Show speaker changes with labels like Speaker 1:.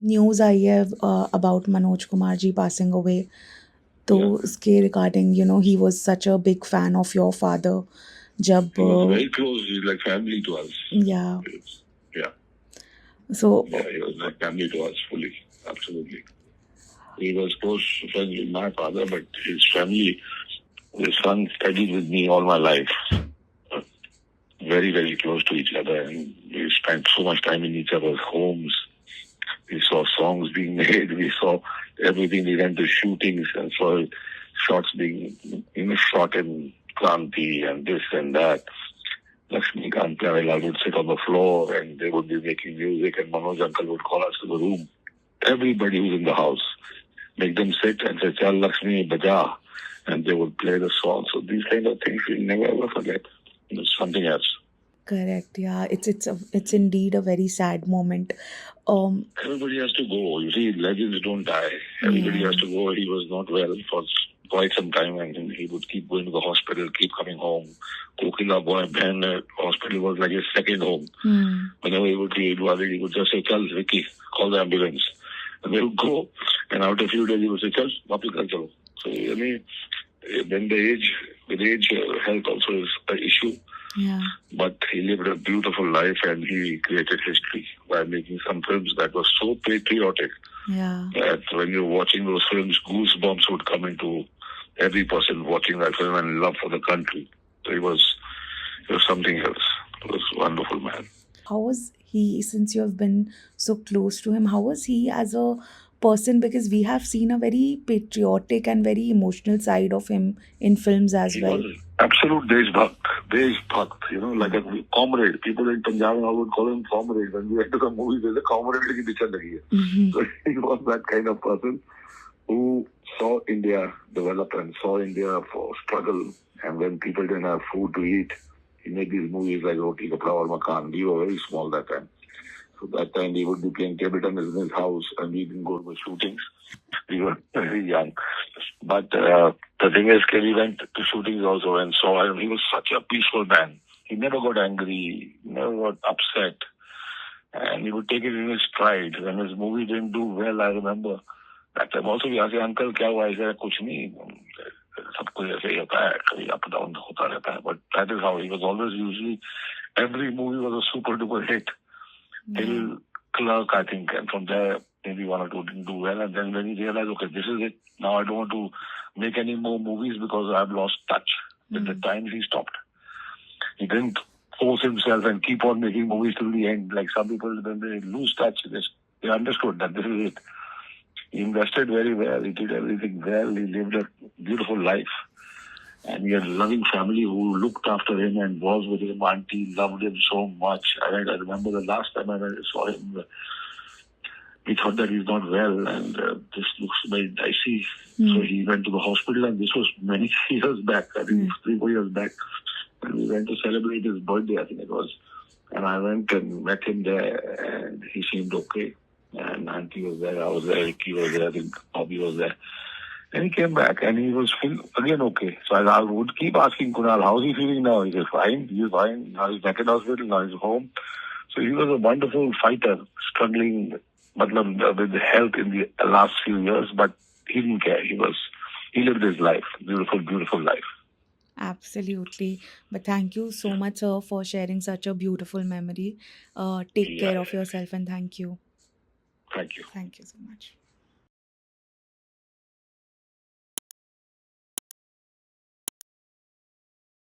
Speaker 1: News आई है about Manoj Kumar ji passing away, तो
Speaker 2: Yeah,
Speaker 1: उसके रिगार्डिंग ही was such a big fan of your father जब
Speaker 2: he was very close. He's like family to us.
Speaker 1: या
Speaker 2: Yeah,
Speaker 1: so
Speaker 2: yeah, he was like family to us fully. Absolutely. He was close friends with my father, but his family, his son studied with me all my life. Very, very close to each other, and we spent so much time in each other's homes. We saw songs being made. We saw everything. We went to shootings and saw shots being, shot in Kranti and this and that. Lakshmi Kanti would sit on the floor and they would be making music, and Manoj Uncle would call us to the room. Everybody who's in the house, make them sit and say, Chal Lakshmi Baja, and they would play the song. So these kind of things we'll never ever forget. It's something else.
Speaker 1: correct, yeah, it's indeed a very sad moment.
Speaker 2: Everybody has to go. You see, legends don't die. Everybody
Speaker 1: Yeah.
Speaker 2: has to go. He was not well for quite some time, and he would keep going to the hospital, keep coming home. Kokilaben Hospital was like his second home. Whenever he would feel worried, he would just say, Chal, Vicky, call the ambulance. And they would go, and after a few days, he would say, Chal, वापस घर चलो. So, I mean, then with age, health also is an issue.
Speaker 1: Yeah.
Speaker 2: But he lived a beautiful life and he created history by making some films that were so patriotic
Speaker 1: Yeah.
Speaker 2: that when you're watching those films, goosebumps would come into every person watching that film and love for the country. So he was something else. He was a wonderful man.
Speaker 1: How was he, since you have been so close to him, how was he as a person? Because we have seen a very patriotic and very emotional side of him in films as
Speaker 2: He
Speaker 1: well.
Speaker 2: was absolute Deshbhakt, like a comrade. People in Punjab now would call him comrade. When we went to the movies, there's a comrade ki picture lagi hai. So he was that kind of person who saw India develop and saw India for struggle. And when people didn't have food to eat, he made these movies like Roti, Kapda aur Makan. We were very small that time. So that time we would be playing table tennis in his house and we didn't go to the shootings. We were very young. But the thing is, we went to shootings also and saw him. He was such a peaceful man. He never got angry, never got upset. And he would take it in his stride. When his movie didn't do well, I remember that time also we asked, Uncle, क्या हुआ? He said, कुछ नहीं. सब कुछ ऐसे ही होता है, कभी up down होता रहता है. But that is how he was always usually, every movie was a super duper hit. Till Clerk, I think, and from there, maybe one or two didn't do well. And then when he realized, okay, this is it. Now I don't want to make any more movies because I've lost touch. With the times, he stopped. He didn't force himself and keep on making movies till the end. Like some people, when they lose touch, they understood that this is it. He invested very well. He did everything well. He lived a beautiful life. And he had a loving family who looked after him and was with him. Auntie loved him so much. I remember the last time I saw him, we thought that he's not well and this looks very dicey. So he went to the hospital, and this was many years back, I think 3-4 years back. And we went to celebrate his birthday, I think it was. And I went and met him there, and he seemed okay. And Auntie was there, I was there, Ricky was there, I think Bobby was there. And he came back and he was again okay. So I would keep asking Kunal, how's he feeling now? He said, fine, he's fine. Now he's back in hospital, now he's home. So he was a wonderful fighter, struggling with health in the last few years, but he didn't care. He lived his life, beautiful, beautiful life.
Speaker 1: Absolutely. But thank you so much, sir, for sharing such a beautiful memory. Take care of yourself and thank you.
Speaker 2: Thank you.
Speaker 1: Thank you so much.